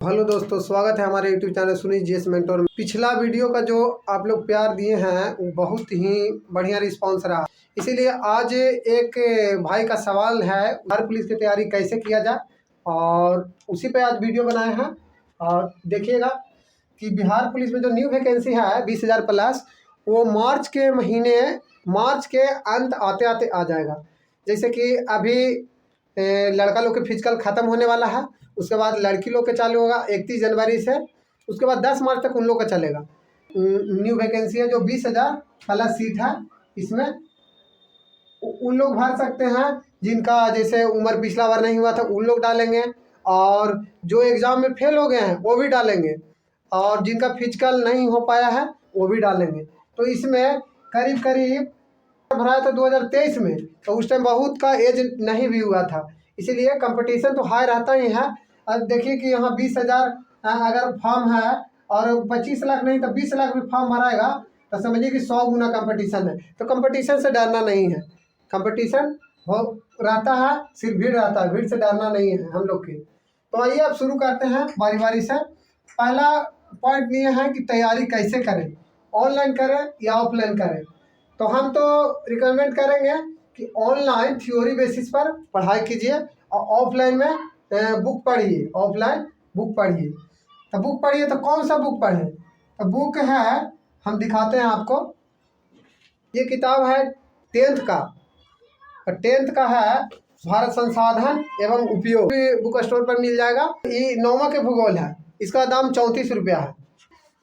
Hello दोस्तों, स्वागत है हमारे YouTube channel Sunil GS mentor में। पिछला वीडियो का जो आप लोग प्यार दिए हैं बहुत ही बढ़िया रिस्पांस रहा, इसीलिए आज एक भाई का सवाल है बिहार पुलिस की तैयारी कैसे किया जाए और उसी पे आज वीडियो बनाए हैं। और देखिएगा कि बिहार पुलिस में जो न्यू वैकेंसी है 20,000 प्लस, वो मार्च के अंत आते आते आ जाएगा। जैसे कि अभी लड़का लोग के फिजिकल ख़त्म होने वाला है, उसके बाद लड़की लोग का चालू होगा 31 जनवरी से, उसके बाद 10 मार्च तक उन लोग का चलेगा। न्यू वैकेंसी है जो 20,000 प्लस सीट है, इसमें उन लोग भर सकते हैं जिनका जैसे उम्र पिछला बार नहीं हुआ था उन लोग डालेंगे, और जो एग्ज़ाम में फेल हो गए हैं वो भी डालेंगे, और जिनका फिजिकल नहीं हो पाया है वो भी डालेंगे। तो इसमें करीब करीब भरा था 2023 में, तो उस टाइम बहुत का एज नहीं भी हुआ था, इसीलिए कंपटीशन तो हाई रहता ही है। अब देखिए कि यहाँ 20,000 अगर फॉर्म है और 25 लाख नहीं तो 20 लाख भी फॉर्म भराएगा, तो समझिए कि 100 गुना कंपटीशन है। तो कंपटीशन से डरना नहीं है, कंपटीशन हो रहता है, सिर्फ भीड़ रहता है, भीड़ से डरना नहीं है हम लोग की। तो आइए अब शुरू करते हैं बारी बारी से। पहला पॉइंट ये है कि तैयारी कैसे करें, ऑनलाइन करें या ऑफलाइन करें। तो हम तो रिकमेंड करेंगे कि ऑनलाइन थ्योरी बेसिस पर पढ़ाई कीजिए और ऑफलाइन में बुक पढ़िए, ऑफलाइन बुक पढ़िए। तो बुक पढ़िए तो कौन सा बुक पढ़ें? तो बुक है, हम दिखाते हैं आपको। ये किताब है 10th का, और 10th का है भारत संसाधन एवं उपयोग, बुक स्टोर पर मिल जाएगा। ये 9वां के भूगोल है, इसका दाम 34 रुपया है।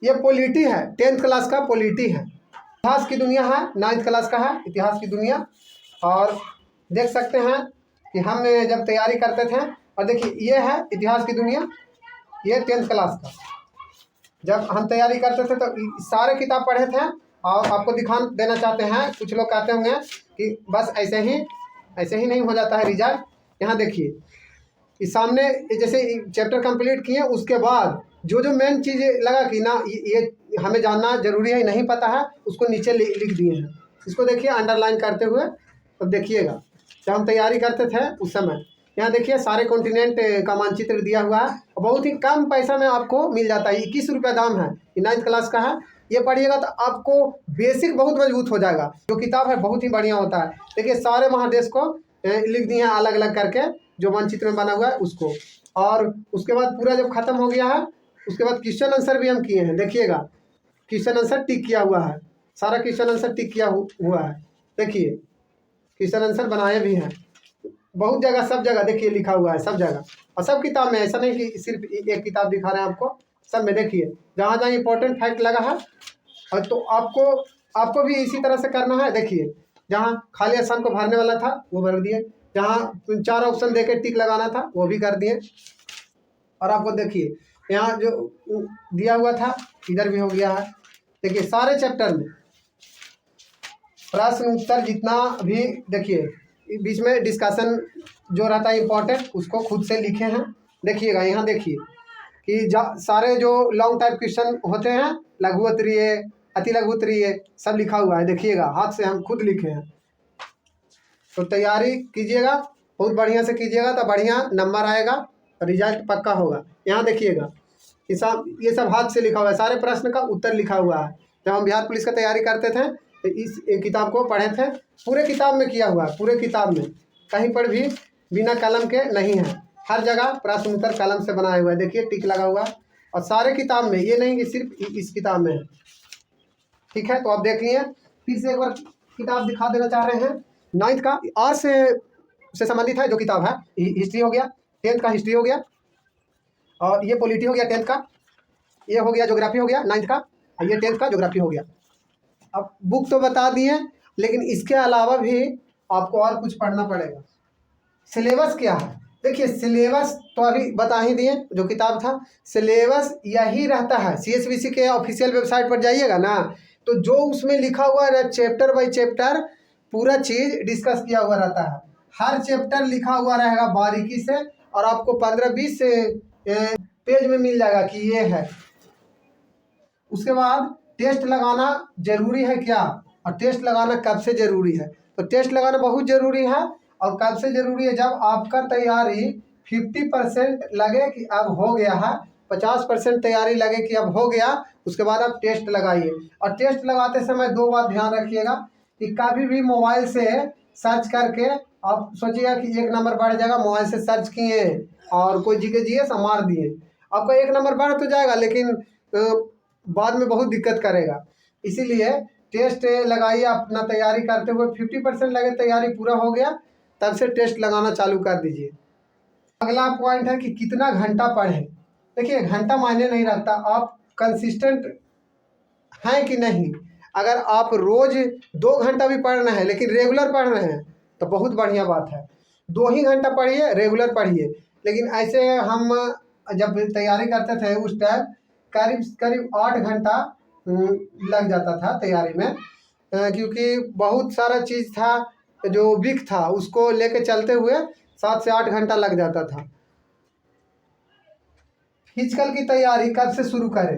ये पॉलिटी है, 10th क्लास का पॉलिटी है। इतिहास की दुनिया है, 9th क्लास का है इतिहास की दुनिया। और देख सकते हैं कि हम जब तैयारी करते थे, और देखिए ये है इतिहास की दुनिया, ये 10th क्लास का। जब हम तैयारी करते थे तो सारे किताब पढ़े थे, और आपको दिखा देना चाहते हैं। कुछ लोग कहते होंगे कि बस ऐसे ही नहीं हो जाता है रिजल्ट। यहाँ देखिए इस सामने जैसे चैप्टर कंप्लीट किए, उसके बाद जो जो मेन चीज़ें लगा कि ना ये हमें जानना जरूरी है, नहीं पता है, उसको नीचे लिख दिए हैं। इसको देखिए अंडरलाइन करते हुए। तो देखिएगा जब हम तैयारी करते थे उस समय, यहाँ देखिए सारे कॉन्टिनेंट का मानचित्र दिया हुआ है, और बहुत ही कम पैसा में आपको मिल जाता है। 21 रुपया दाम है, ये 9th क्लास का है। ये पढ़िएगा तो आपको बेसिक बहुत मजबूत हो जाएगा। जो किताब है बहुत ही बढ़िया होता है। देखिए सारे महादेश को लिख दिए हैं अलग अलग करके, जो मानचित्र में बना हुआ है उसको। और उसके बाद पूरा जब खत्म हो गया है, उसके बाद क्वेश्चन आंसर भी हम किए हैं। देखिएगा क्वेश्चन आंसर टिक किया हुआ है, सारा क्वेश्चन आंसर टिक किया हुआ है। देखिए क्वेश्चन आंसर बनाए भी हैं बहुत जगह, सब जगह देखिए लिखा हुआ है, सब जगह और सब किताब में। ऐसा नहीं कि सिर्फ एक किताब दिखा रहे हैं आपको, सब में देखिए जहाँ जहाँ इंपॉर्टेंट फैक्ट लगा है। और तो आपको भी इसी तरह से करना है। देखिए जहाँ खाली स्थान को भरने वाला था वो भर दिए, जहाँ 4 ऑप्शन देके टिक लगाना था वो भी कर दिए। और आपको देखिए यहाँ जो दिया हुआ था इधर भी हो गया है। देखिए सारे चैप्टर में प्रश्न उत्तर जितना भी, देखिए बीच में डिस्कशन जो रहता है इंपॉर्टेंट, उसको खुद से लिखे हैं। देखिएगा यहाँ देखिए कि सारे जो लॉन्ग टाइप क्वेश्चन होते हैं, लघु उत्तरीय, अति लघु उत्तरीय, सब लिखा हुआ है। देखिएगा हाथ से हम खुद लिखे हैं। तो तैयारी कीजिएगा, बहुत बढ़िया से कीजिएगा तो बढ़िया नंबर आएगा, रिजल्ट पक्का होगा। यहाँ देखिएगा ये सब हाथ से लिखा हुआ है, सारे प्रश्न का उत्तर लिखा हुआ है। जब हम बिहार पुलिस का तैयारी करते थे तो इस किताब को पढ़े थे, पूरे किताब में किया हुआ है, पूरे किताब में कहीं पर भी बिना कलम के नहीं है। हर जगह प्रश्न उत्तर कलम से बनाया हुआ है। देखिए टिक लगा हुआ है, और सारे किताब में, ये नहीं कि सिर्फ इस किताब में है। ठीक है, तो आप देख लिए। फिर से एक बार किताब दिखा देना चाह रहे हैं। 9th का आर्ट्स से संबंधित है जो किताब है, हिस्ट्री हो गया, 10th का हिस्ट्री हो गया, और ये पॉलिटी हो गया 10th का, ये हो गया ज्योग्राफी हो गया 9th का, और ये 10th का ज्योग्राफी हो गया। अब बुक तो बता दिए, लेकिन इसके अलावा भी आपको और कुछ पढ़ना पड़ेगा। सिलेबस क्या है? देखिए सिलेबस तो अभी बता ही दिए, जो किताब था सिलेबस यही रहता है। CSBC के ऑफिशियल वेबसाइट पर जाइएगा ना, तो जो उसमें लिखा हुआ है ना, चैप्टर बाय चैप्टर पूरा चीज़ डिस्कस किया हुआ रहता है। हर चैप्टर लिखा हुआ रहेगा बारीकी से, और आपको 15-20 पेज में मिल जाएगा कि ये है। उसके बाद टेस्ट लगाना जरूरी है क्या, और टेस्ट लगाना कब से ज़रूरी है? तो टेस्ट लगाना बहुत ज़रूरी है, और कब से ज़रूरी है? जब आपका तैयारी 50% लगे कि अब हो गया है, 50% तैयारी लगे कि अब हो गया, उसके बाद आप टेस्ट लगाइए। और टेस्ट लगाते समय दो बात ध्यान रखिएगा कि कभी भी मोबाइल से सर्च करके आप सोचिएगा कि 1 नंबर बढ़ जाएगा, मोबाइल से सर्च किए और कोई जीके मार दिए, आपका 1 नंबर बढ़ तो जाएगा लेकिन बाद में बहुत दिक्कत करेगा। इसीलिए टेस्ट लगाइए अपना तैयारी करते हुए। 50% लगे तैयारी पूरा हो गया तब से टेस्ट लगाना चालू कर दीजिए। अगला पॉइंट है कि कितना घंटा पढ़ें। देखिए घंटा मायने नहीं रखता, आप कंसिस्टेंट हैं कि नहीं। अगर आप रोज 2 घंटा भी पढ़ रहे हैं लेकिन रेगुलर पढ़ रहे हैं तो बहुत बढ़िया बात है। 2 ही घंटा पढ़िए, रेगुलर पढ़िए। लेकिन ऐसे हम जब तैयारी करते थे उस टाइम करीब करीब 8 घंटा लग जाता था तैयारी में, क्योंकि बहुत सारा चीज़ था जो वीक था, उसको लेके चलते हुए 7 से 8 घंटा लग जाता था। फिजिकल की तैयारी कब से शुरू करें।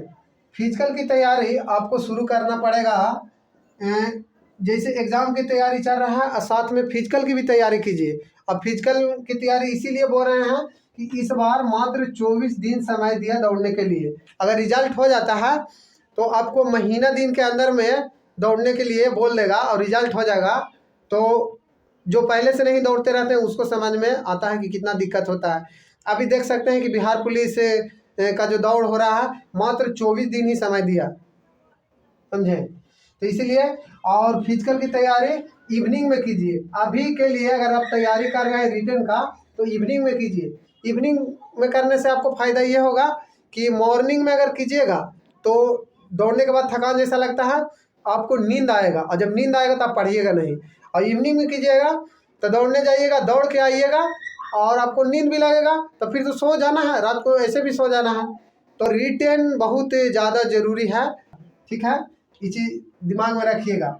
फिजिकल की तैयारी आपको शुरू करना पड़ेगा, जैसे एग्ज़ाम की तैयारी चल रहा है और साथ में फिजिकल की भी तैयारी कीजिए। अब फिजिकल की तैयारी इसीलिए बोल रहे हैं कि इस बार मात्र 24 दिन समय दिया दौड़ने के लिए। अगर रिजल्ट हो जाता है तो आपको महीना दिन के अंदर में दौड़ने के लिए बोल देगा और रिजल्ट हो जाएगा, तो जो पहले से नहीं दौड़ते रहते हैं उसको समझ में आता है कि कितना दिक्कत होता है। अभी देख सकते हैं कि बिहार पुलिस का जो दौड़ हो रहा है मात्र 24 दिन ही समय दिया, समझे। तो इसीलिए और फिजिकल की तैयारी इवनिंग में कीजिए। अभी के लिए अगर आप तैयारी कर रहे हैं रिटन का तो इवनिंग में कीजिए। इवनिंग में करने से आपको फ़ायदा ये होगा कि मॉर्निंग में अगर कीजिएगा तो दौड़ने के बाद थकान जैसा लगता है, आपको नींद आएगा और जब नींद आएगा तो आप पढ़िएगा नहीं। और इवनिंग में कीजिएगा तो दौड़ने जाइएगा, दौड़ के आइएगा और आपको नींद भी लगेगा तो फिर तो सो जाना है, रात को ऐसे भी सो जाना है। तो रिटेन बहुत ज़्यादा ज़रूरी है, ठीक है, ये चीज़ दिमाग में रखिएगा।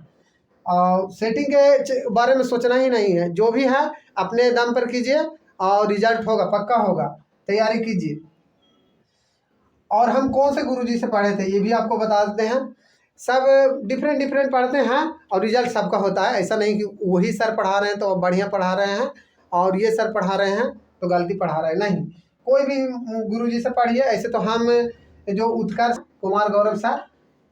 और सेटिंग के बारे में सोचना ही नहीं है, जो भी है अपने दम पर कीजिए और रिजल्ट होगा, पक्का होगा। तैयारी कीजिए। और हम कौन से गुरुजी से पढ़े थे ये भी आपको बता देते हैं। सब डिफरेंट पढ़ते हैं और रिजल्ट सबका होता है। ऐसा नहीं कि वही सर पढ़ा रहे हैं तो बढ़िया पढ़ा रहे हैं और ये सर पढ़ा रहे हैं तो गलती पढ़ा रहे हैं, नहीं। कोई भी गुरुजी से पढ़िए। ऐसे तो हम जो उत्कर्ष कुमार गौरव सर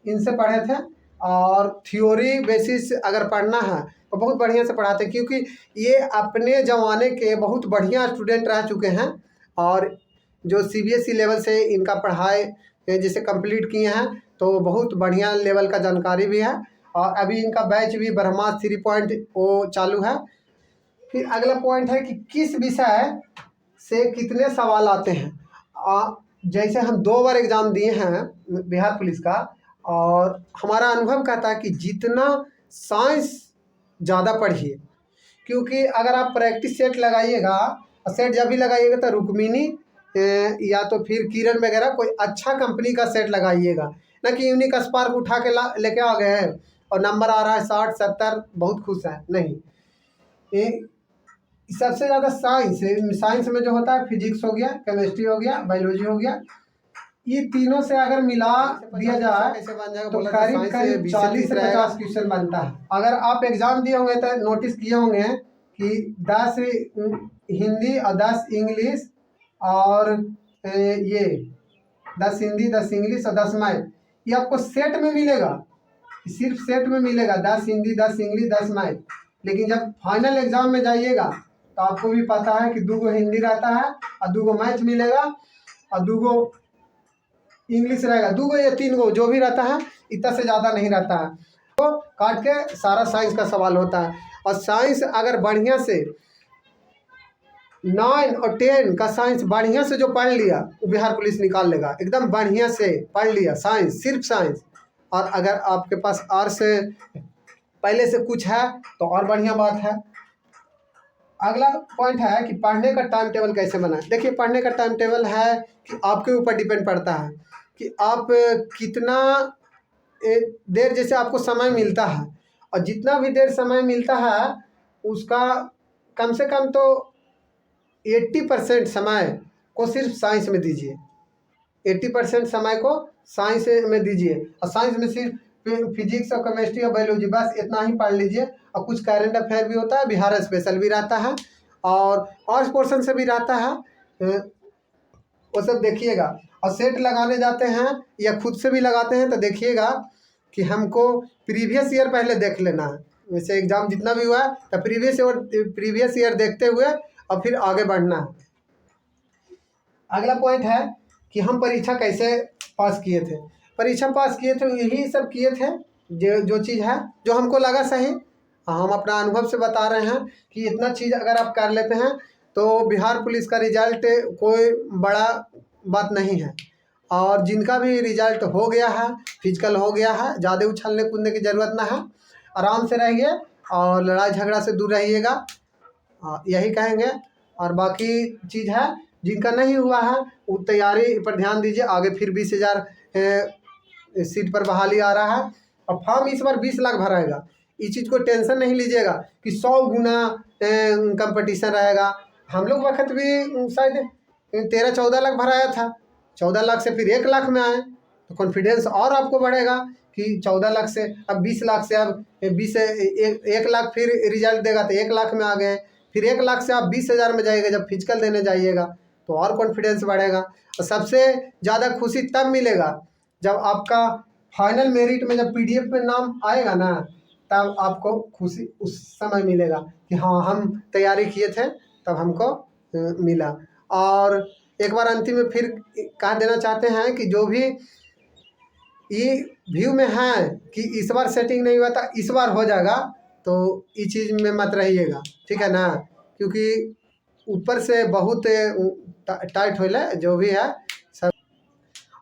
इनसे पढ़े थे, और थ्योरी बेसिस अगर पढ़ना है तो बहुत बढ़िया से पढ़ाते हैं, क्योंकि ये अपने ज़माने के बहुत बढ़िया स्टूडेंट रह चुके हैं और जो सीबीएसई लेवल से इनका पढ़ाई जैसे कंप्लीट किए हैं तो बहुत बढ़िया लेवल का जानकारी भी है। और अभी इनका बैच भी ब्रह्मास्त्र 3.0 चालू है। फिर अगला पॉइंट है कि किस विषय से कितने सवाल आते हैं। जैसे हम 2 बार एग्ज़ाम दिए हैं बिहार पुलिस का, और हमारा अनुभव कहता है कि जितना साइंस ज़्यादा पढ़िए, क्योंकि अगर आप प्रैक्टिस सेट लगाइएगा और सेट जब भी लगाइएगा तो रुक्मिणी या तो फिर किरण वगैरह कोई अच्छा कंपनी का सेट लगाइएगा, ना कि यूनिक स्पार्क उठा के लेके आ गए हैं और नंबर आ रहा है 60 70 बहुत खुश है, नहीं। सबसे ज़्यादा साइंस में जो होता है फिजिक्स हो गया, केमिस्ट्री हो गया, बायोलॉजी हो गया, ये तीनों से अगर मिला दिया जाए तो करीब 40 से 50 क्वेश्चन बनता है। अगर आप एग्ज़ाम दिए होंगे तो नोटिस किए होंगे कि 10 हिंदी और 10 इंग्लिश और ये 10 हिंदी 10 इंग्लिश और 10 मैथ, ये आपको सेट में मिलेगा, सिर्फ सेट में मिलेगा 10 हिंदी 10 इंग्लिश 10 मैथ। लेकिन जब फाइनल एग्ज़ाम में जाइएगा तो आपको भी पता है कि 2 हिंदी रहता है और 2 मैथ मिलेगा और 2 इंग्लिश रहेगा, 2 या 3 जो भी रहता है, इतना से ज़्यादा नहीं रहता है। तो काट के सारा साइंस का सवाल होता है। और साइंस अगर बढ़िया से 9 और 10 का साइंस बढ़िया से जो पढ़ लिया वो बिहार पुलिस निकाल लेगा। एकदम बढ़िया से पढ़ लिया साइंस, सिर्फ साइंस। और अगर आपके पास आर्ट्स से पहले से कुछ है तो और बढ़िया बात है। अगला पॉइंट है कि पढ़ने का टाइम टेबल कैसे बनाएं। देखिए पढ़ने का टाइम टेबल है कि आपके ऊपर डिपेंड पड़ता है कि आप कितना देर जैसे आपको समय मिलता है, और जितना भी देर समय मिलता है उसका कम से कम तो 80% समय को सिर्फ साइंस में दीजिए। 80% समय को साइंस में दीजिए, और साइंस में सिर्फ फिजिक्स और केमिस्ट्री और बायोलॉजी बस इतना ही पढ़ लीजिए। और कुछ करंट अफेयर भी होता है, बिहार स्पेशल भी रहता है और पोर्शन से भी रहता है, वो सब देखिएगा। और सेट लगाने जाते हैं या खुद से भी लगाते हैं तो देखिएगा कि हमको प्रीवियस ईयर पहले देख लेना है। वैसे एग्ज़ाम जितना भी हुआ है तो प्रीवियस ईयर देखते हुए और फिर आगे बढ़ना है। अगला पॉइंट है कि हम परीक्षा कैसे पास किए थे। परीक्षा पास किए थे यही सब किए थे जो चीज़ है जो हमको लगा सही। हम अपना अनुभव से बता रहे हैं कि इतना चीज़ अगर आप कर लेते हैं तो बिहार पुलिस का रिजल्ट कोई बड़ा बात नहीं है। और जिनका भी रिजल्ट हो गया है, फिजिकल हो गया है, ज़्यादा उछलने कूदने की ज़रूरत ना है, आराम से रहिए और लड़ाई झगड़ा से दूर रहिएगा, यही कहेंगे। और बाकी चीज़ है जिनका नहीं हुआ है वो तैयारी पर ध्यान दीजिए। आगे फिर 20,000 सीट पर बहाली आ रहा है और फॉर्म इस बार 20 लाख भराएगा। इस चीज़ को टेंशन नहीं लीजिएगा कि 100 गुना कंपटीशन रहेगा। हम लोग वक्त भी शायद 13-14 लाख भराया था, 14 लाख से फिर 1 लाख में आए तो कॉन्फिडेंस और आपको बढ़ेगा कि 14 लाख से अब 20 लाख से अब 1 लाख फिर रिजल्ट देगा तो 1 लाख में आ गए। फिर 1 लाख से आप 20,000 में जाइएगा जब फिजिकल देने जाइएगा तो और कॉन्फिडेंस बढ़ेगा। और सबसे ज़्यादा खुशी तब मिलेगा जब आपका फाइनल मेरिट में जब PDF में नाम आएगा ना, तब आपको खुशी उस समय मिलेगा कि हाँ हम तैयारी किए थे तब हमको मिला। और एक बार अंतिम में फिर कह देना चाहते हैं कि जो भी ये व्यू में है कि इस बार सेटिंग नहीं हुआ था इस बार हो जाएगा, तो इस चीज़ में मत रहिएगा, ठीक है ना। क्योंकि ऊपर से बहुत टाइट होला जो भी है सब।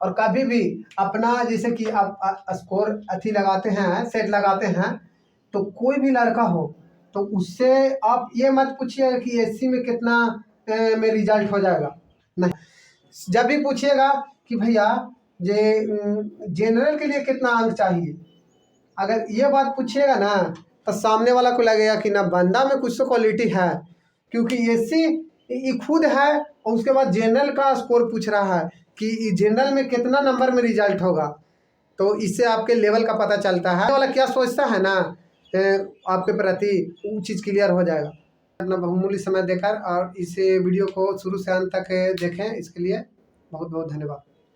और कभी भी अपना जैसे कि आप स्कोर अथी लगाते हैं, सेट लगाते हैं, तो कोई भी लड़का हो तो उससे आप ये मत पूछिएगा कि SC में कितना में रिजल्ट हो जाएगा, नहीं। जब भी पूछिएगा कि भैया जनरल के लिए कितना अंक चाहिए, अगर ये बात पूछिएगा ना तो सामने वाला को लगेगा कि ना बंदा में कुछ तो क्वालिटी है। क्योंकि SC ये खुद है और उसके बाद जनरल का स्कोर पूछ रहा है कि जनरल में कितना नंबर में रिजल्ट होगा, तो इससे आपके लेवल का पता चलता है वाला क्या सोचता है ना आपके प्रति, वो चीज़ क्लियर हो जाएगा। अपना बहुमूल्य समय देकर और इस वीडियो को शुरू से अंत तक देखें, इसके लिए बहुत बहुत धन्यवाद।